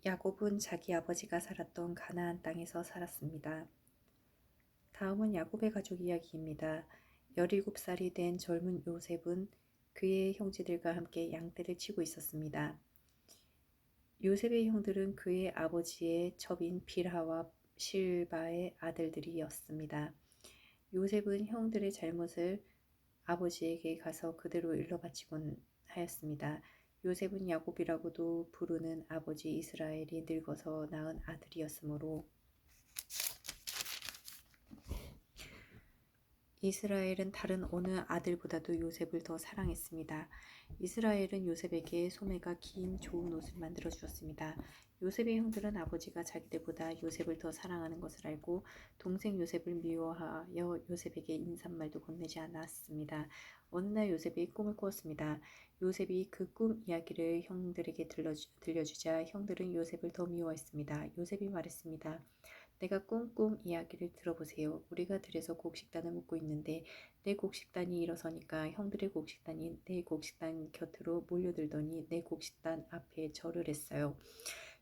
야곱은 자기 아버지가 살았던 가나안 땅에서 살았습니다. 다음은 야곱의 가족 이야기입니다. 17살이 된 젊은 요셉은 그의 형제들과 함께 양떼를 치고 있었습니다. 요셉의 형들은 그의 아버지의 첩인 빌하와 실바의 아들들이었습니다. 요셉은 형들의 잘못을 아버지에게 가서 그대로 일러바치곤 하였습니다. 요셉은 야곱이라고도 부르는 아버지 이스라엘이 늙어서 낳은 아들이었으므로 이스라엘은 다른 어느 아들보다도 요셉을 더 사랑했습니다. 이스라엘은 요셉에게 소매가 긴 좋은 옷을 만들어 주었습니다. 요셉의 형들은 아버지가 자기들보다 요셉을 더 사랑하는 것을 알고 동생 요셉을 미워하여 요셉에게 인사말도 건네지 않았습니다. 어느 날 요셉이 꿈을 꾸었습니다. 요셉이 그 꿈 이야기를 형들에게 들려주자 형들은 요셉을 더 미워했습니다. 요셉이 말했습니다. 내가 꿈 이야기를 들어보세요. 우리가 들에서 곡식단을 묶고 있는데 내 곡식단이 일어서니까 형들의 곡식단이 내 곡식단 곁으로 몰려들더니 내 곡식단 앞에 절을 했어요.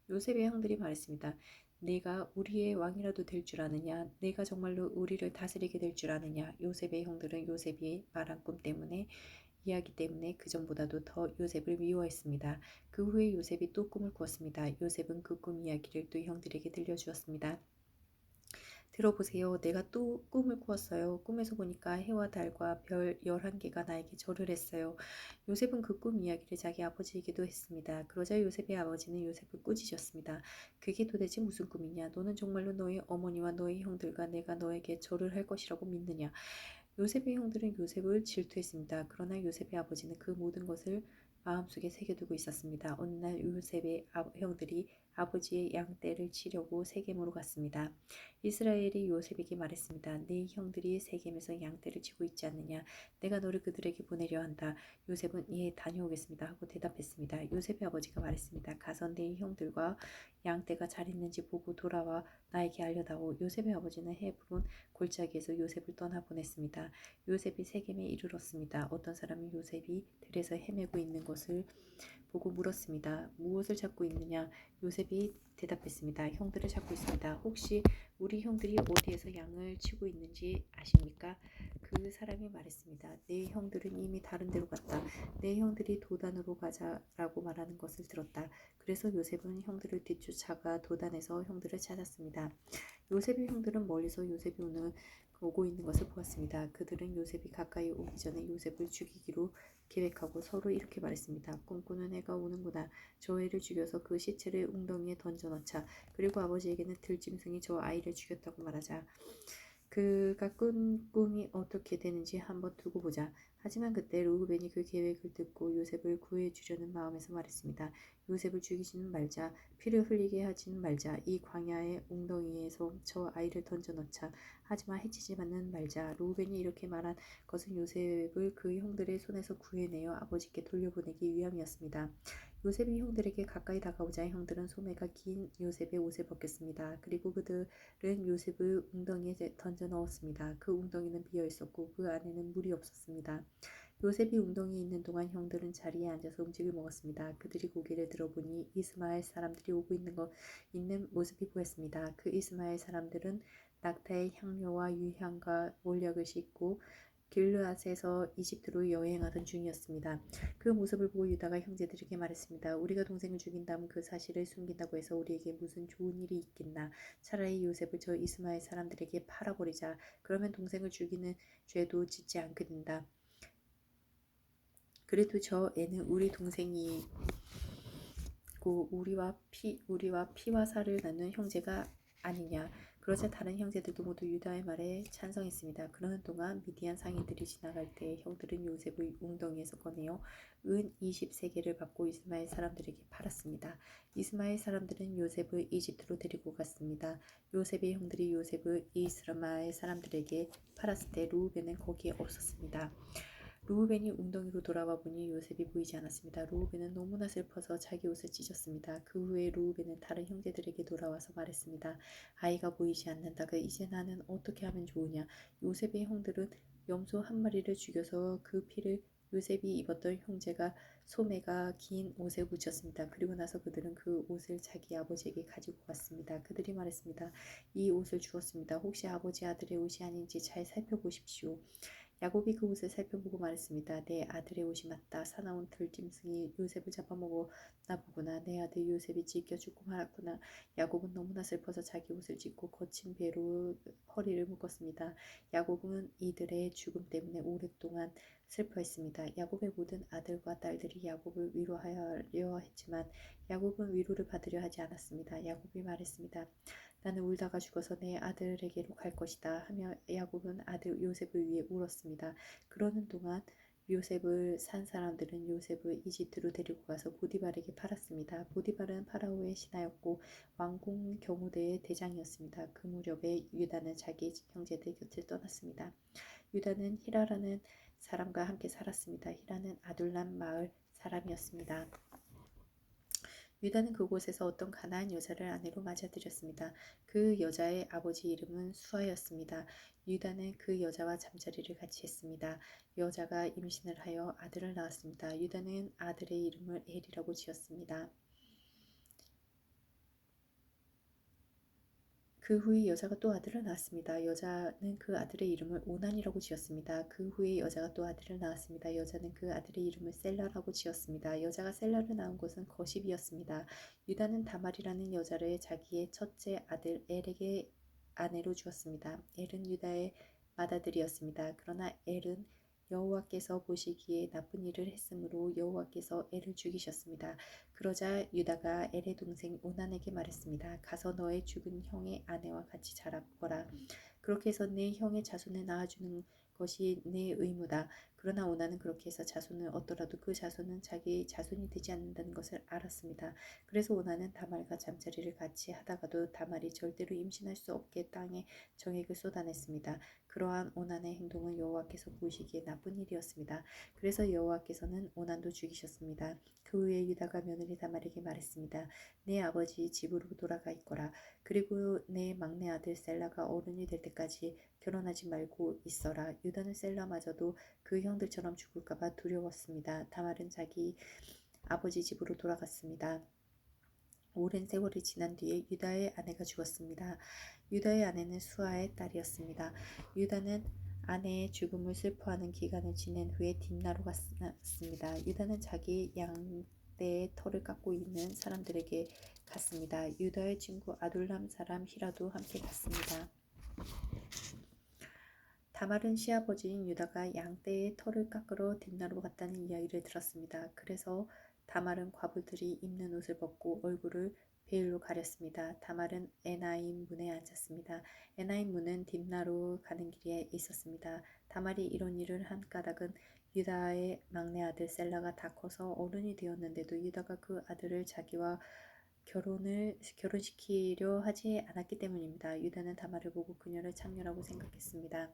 요셉의 형들이 말했습니다. 내가 우리의 왕이라도 될 줄 아느냐? 내가 정말로 우리를 다스리게 될 줄 아느냐? 요셉의 형들은 요셉이 말한 꿈 때문에 이야기 때문에 그전보다도 더 요셉을 미워했습니다. 그 후에 요셉이 또 꿈을 꾸었습니다. 요셉은 그 꿈 이야기를 또 형들에게 들려주었습니다. 들어보세요. 내가 또 꿈을 꾸었어요. 꿈에서 보니까 해와 달과 별 11개가 나에게 절을 했어요. 요셉은 그 꿈 이야기를 자기 아버지에게도 했습니다. 그러자 요셉의 아버지는 요셉을 꾸짖었습니다. 그게 도대체 무슨 꿈이냐? 너는 정말로 너의 어머니와 너의 형들과 내가 너에게 절을 할 것이라고 믿느냐? 요셉의 형들은 요셉을 질투했습니다. 그러나 요셉의 아버지는 그 모든 것을 마음속에 새겨두고 있었습니다. 어느 날 요셉의 형들이 아버지의 양떼를 치려고 세겜으로 갔습니다. 이스라엘이 요셉에게 말했습니다. 네 형들이 세겜에서 양떼를 치고 있지 않느냐? 내가 너를 그들에게 보내려 한다. 요셉은 예, 다녀오겠습니다 하고 대답했습니다. 요셉의 아버지가 말했습니다. 가서 네 형들과 양떼가 잘 있는지 보고 돌아와 나에게 알려다오. 요셉의 아버지는 헤브론 골짜기에서 요셉을 떠나보냈습니다. 요셉이 세겜에 이르렀습니다. 어떤 사람이 요셉이 들에서 헤매고 있는 것을 보고 물었습니다. 무엇을 찾고 있느냐? 요셉이 대답했습니다. 형들을 찾고 있습니다. 혹시 우리 형들이 어디에서 양을 치고 있는지 아십니까? 그 사람이 말했습니다. 내 형들은 이미 다른 데로 갔다. 내 형들이 도단으로 가자라고 말하는 것을 들었다. 그래서 요셉은 형들을 뒤쫓아가 도단에서 형들을 찾았습니다. 요셉의 형들은 멀리서 요셉이 오고 있는 것을 보았습니다. 그들은 요셉이 가까이 오기 전에 요셉을 죽이기로 계획하고 서로 이렇게 말했습니다. 꿈꾸는 애가 오는구나. 저 애를 죽여서 그 시체를 웅덩이에 던져넣자. 그리고 아버지에게는 들짐승이 저 아이를 죽였다고 말하자. 그가 꾼 꿈이 어떻게 되는지 한번 두고 보자. 하지만 그때 루브벤이 그 계획을 듣고 요셉을 구해주려는 마음에서 말했습니다. 요셉을 죽이지는 말자. 피를 흘리게 하지는 말자. 이 광야의 웅덩이에서 저 아이를 던져넣자. 하지만 해치지만은 말자. 루벤이 이렇게 말한 것은 요셉을 그 형들의 손에서 구해내어 아버지께 돌려보내기 위함이었습니다. 요셉이 형들에게 가까이 다가오자 형들은 소매가 긴 요셉의 옷을 벗겼습니다. 그리고 그들은 요셉을 웅덩이에 던져 넣었습니다. 그 웅덩이는 비어 있었고 그 안에는 물이 없었습니다. 요셉이 웅덩이에 있는 동안 형들은 자리에 앉아서 음식을 먹었습니다. 그들이 고개를 들어보니 이스마엘 사람들이 오고 있는 모습이 보였습니다. 그 이스마엘 사람들은 낙타의 향료와 유향과 몰약을 싣고 길르앗에서 이집트로 여행하던 중이었습니다. 그 모습을 보고 유다가 형제들에게 말했습니다. 우리가 동생을 죽인 다음 그 사실을 숨긴다고 해서 우리에게 무슨 좋은 일이 있겠나. 차라리 요셉을 저 이스마엘 사람들에게 팔아버리자. 그러면 동생을 죽이는 죄도 짓지 않게 된다. 그래도 저 애는 우리 동생이고 우리와 피와 살을 나눈 형제가 아니냐. 그러자 다른 형제들도 모두 유다의 말에 찬성했습니다. 그러는 동안 미디안 상인들이 지나갈 때 형들은 요셉의 웅덩이에서 꺼내어 은 20세겔을 받고 이스마엘 사람들에게 팔았습니다. 이스마엘 사람들은 요셉을 이집트로 데리고 갔습니다. 요셉의 형들이 요셉을 이스마엘 사람들에게 팔았을 때 루벤은 거기에 없었습니다. 루우벤이 웅덩이로 돌아와 보니 요셉이 보이지 않았습니다. 루우벤은 너무나 슬퍼서 자기 옷을 찢었습니다. 그 후에 루우벤은 다른 형제들에게 돌아와서 말했습니다. 아이가 보이지 않는다. 이제 나는 어떻게 하면 좋으냐. 요셉의 형들은 염소 한 마리를 죽여서 그 피를 요셉이 입었던 형제가 소매가 긴 옷에 묻혔습니다. 그리고 나서 그들은 그 옷을 자기 아버지에게 가지고 갔습니다. 그들이 말했습니다. 이 옷을 주었습니다. 혹시 아버지 아들의 옷이 아닌지 잘 살펴보십시오. 야곱이 그 옷을 살펴보고 말했습니다. 내 아들의 옷이 맞다. 사나운 들짐승이 요셉을 잡아먹었나 보구나. 내 아들 요셉이 찢겨 죽고 말았구나. 야곱은 너무나 슬퍼서 자기 옷을 찢고 거친 배로 허리를 묶었습니다. 야곱은 이들의 죽음 때문에 오랫동안 슬퍼했습니다. 야곱의 모든 아들과 딸들이 야곱을 위로하려 했지만 야곱은 위로를 받으려 하지 않았습니다. 야곱이 말했습니다. 나는 울다가 죽어서 내 아들에게로 갈 것이다 하며 야곱은 아들 요셉을 위해 울었습니다. 그러는 동안 요셉을 산 사람들은 요셉을 이집트로 데리고 가서 보디발에게 팔았습니다. 보디발은 파라오의 신하였고 왕궁 경호대의 대장이었습니다. 그 무렵에 유다는 자기 형제들 곁을 떠났습니다. 유다는 히라라는 사람과 함께 살았습니다. 히라는 아둘람 마을 사람이었습니다. 유다는 그곳에서 어떤 가나안 여자를 아내로 맞아들였습니다. 그 여자의 아버지 이름은 수아였습니다. 유다는 그 여자와 잠자리를 같이 했습니다. 여자가 임신을 하여 아들을 낳았습니다. 유다는 아들의 이름을 엘이라고 지었습니다. 그 후에 여자가 또 아들을 낳았습니다. 여자는 그 아들의 이름을 오난이라고 지었습니다. 그 후에 여자가 또 아들을 낳았습니다. 여자는 그 아들의 이름을 셀라라고 지었습니다. 여자가 셀라를 낳은 곳은 거십이었습니다. 유다는 다말이라는 여자를 자기의 첫째 아들 엘에게 아내로 주었습니다. 엘은 유다의 맏아들이었습니다. 그러나 엘은 여호와께서 보시기에 나쁜 일을 했으므로 여호와께서 엘을 죽이셨습니다. 그러자 유다가 엘의 동생 오난에게 말했습니다. 가서 너의 죽은 형의 아내와 같이 자라거라. 그렇게 해서 내 형의 자손을 낳아주는 것이 내 의무다. 그러나 오난은 그렇게 해서 자손을 얻더라도 그 자손은 자기 자손이 되지 않는다는 것을 알았습니다. 그래서 오난은 다말과 잠자리를 같이 하다가도 다말이 절대로 임신할 수 없게 땅에 정액을 쏟아냈습니다. 그러한 오난의 행동은 여호와께서 보시기에 나쁜 일이었습니다. 그래서 여호와께서는 오난도 죽이셨습니다. 그 후에 유다가 며느리 다말에게 말했습니다. 내 아버지 집으로 돌아가 있거라. 그리고 내 막내 아들 셀라가 어른이 될 때까지 결혼하지 말고 있어라. 유다는 셀라마저도 그 형들처럼 죽을까봐 두려웠습니다. 다말은 자기 아버지 집으로 돌아갔습니다. 오랜 세월이 지난 뒤에 유다의 아내가 죽었습니다. 유다의 아내는 수아의 딸이었습니다. 유다는 아내의 죽음을 슬퍼하는 기간을 지낸 후에 딥나로 갔습니다. 유다는 자기 양떼의 털을 깎고 있는 사람들에게 갔습니다. 유다의 친구 아둘람 사람 히라도 함께 갔습니다. 다말은 시아버지인 유다가 양떼의 털을 깎으러 딥나로 갔다는 이야기를 들었습니다. 그래서 다말은 과부들이 입는 옷을 벗고 얼굴을 베일로 가렸습니다. 다말은 에나임 문에 앉았습니다. 에나임 문은 딥나로 가는 길에 있었습니다. 다말이 이런 일을 한 까닭은 유다의 막내 아들 셀라가 다 커서 어른이 되었는데도 유다가 그 아들을 자기와 결혼시키려 하지 않았기 때문입니다. 유다는 다말을 보고 그녀를 창녀라고 생각했습니다.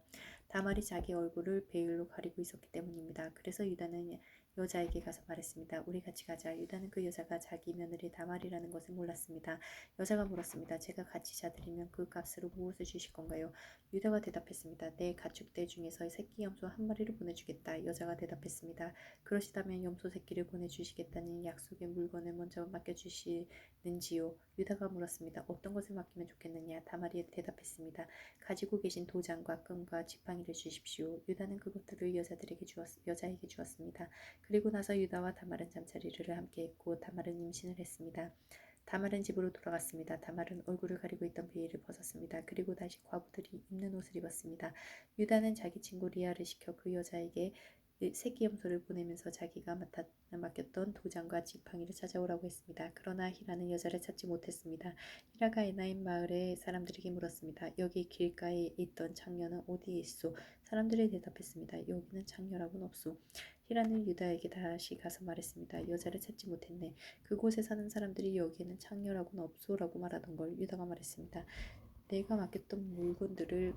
다말이 자기 얼굴을 베일로 가리고 있었기 때문입니다. 그래서 유다는 여자에게 가서 말했습니다. 우리 같이 가자. 유다는 그 여자가 자기 며느리 다말이라는 것을 몰랐습니다. 여자가 물었습니다. 제가 같이 자드리면 그 값으로 무엇을 주실 건가요? 유다가 대답했습니다. 내 가축들 중에서 새끼 염소 한 마리를 보내주겠다. 여자가 대답했습니다. 그러시다면 염소 새끼를 보내주시겠다는 약속의 물건을 먼저 맡겨주시는지요? 유다가 물었습니다. 어떤 것을 맡기면 좋겠느냐? 다말이 대답했습니다. 가지고 계신 도장과 끈과 지팡이를 주십시오. 유다는 그것들을 여자에게 주었습니다. 그리고 나서 유다와 다말은 잠자리를 함께 했고 다말은 임신을 했습니다. 다말은 집으로 돌아갔습니다. 다말은 얼굴을 가리고 있던 베일을 벗었습니다. 그리고 다시 과부들이 입는 옷을 입었습니다. 유다는 자기 친구 리아를 시켜 그 여자에게 새끼 염소를 보내면서 자기가 맡겼던 도장과 지팡이를 찾아오라고 했습니다. 그러나 히라는 여자를 찾지 못했습니다. 히라가 에나임 마을의 사람들에게 물었습니다. 여기 길가에 있던 창녀는 어디에 있소? 사람들이 대답했습니다. 여기는 창녀라고는 없소. 히라는 유다에게 다시 가서 말했습니다. 여자를 찾지 못했네. 그곳에 사는 사람들이 여기에는 창녀라고는 없소라고 말하던 걸 유다가 말했습니다. 내가 맡겼던 물건들을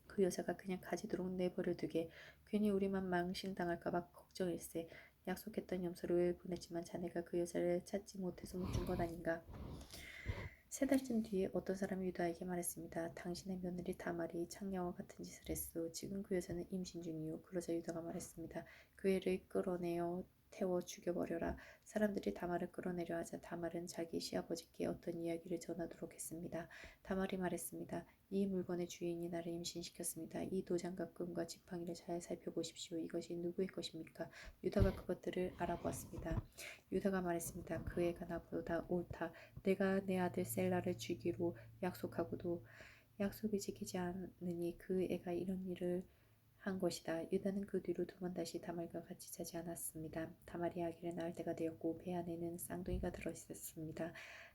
그 여자가 그냥 가지도록 내버려 두게. 괜히 우리만 망신당할까봐 걱정일세. 약속했던 염소를 보냈지만 자네가 그 여자를 찾지 못해서 못 준 것 아닌가. 3달쯤 뒤에 어떤 사람이 유다에게 말했습니다. 당신의 며느리 다말이 창녀와 같은 짓을 했소. 지금 그 여자는 임신 중이요. 그러자 유다가 말했습니다. 그 애를 끌어내어 태워 죽여버려라. 사람들이 다말을 끌어내려 하자 다말은 자기 시아버지께 어떤 이야기를 전하도록 했습니다. 다말이 말했습니다. 이 물건의 주인이 나를 임신시켰습니다. 이 도장과 끈과 지팡이를 잘 살펴보십시오. 이것이 누구의 것입니까? 유다가 그것들을 알아보았습니다. 유다가 말했습니다. 그 애가 나보다 옳다. 내가 내 아들 셀라를 주기로 약속하고도 약속이 지키지 않으니 그 애가 이런 일을 한 것이다. 유다는 그 뒤로 두 번 다시 다말과 같이 자지 않았습니다. 다말이 아기를 낳을 때가 되었고 배 안에는 쌍둥이가 들어 있었습니다.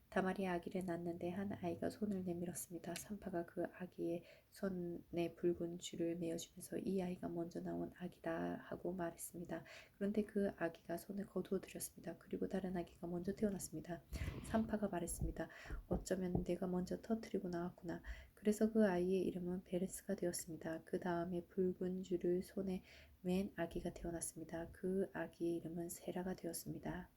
다말이 아기를 낳는데 한 아이가 손을 내밀었습니다. 산파가 그 아기의 손에 붉은 줄을 메어주면서 이 아이가 먼저 나온 아기다 하고 말했습니다. 그런데 그 아기가 손을 거두어들였습니다. 그리고 다른 아기가 먼저 태어났습니다. 산파가 말했습니다. 어쩌면 내가 먼저 터뜨리고 나왔구나. 그래서 그 아이의 이름은 베레스가 되었습니다. 그 다음에 붉은 줄을 손에 맨 아기가 태어났습니다. 그 아기의 이름은 세라가 되었습니다.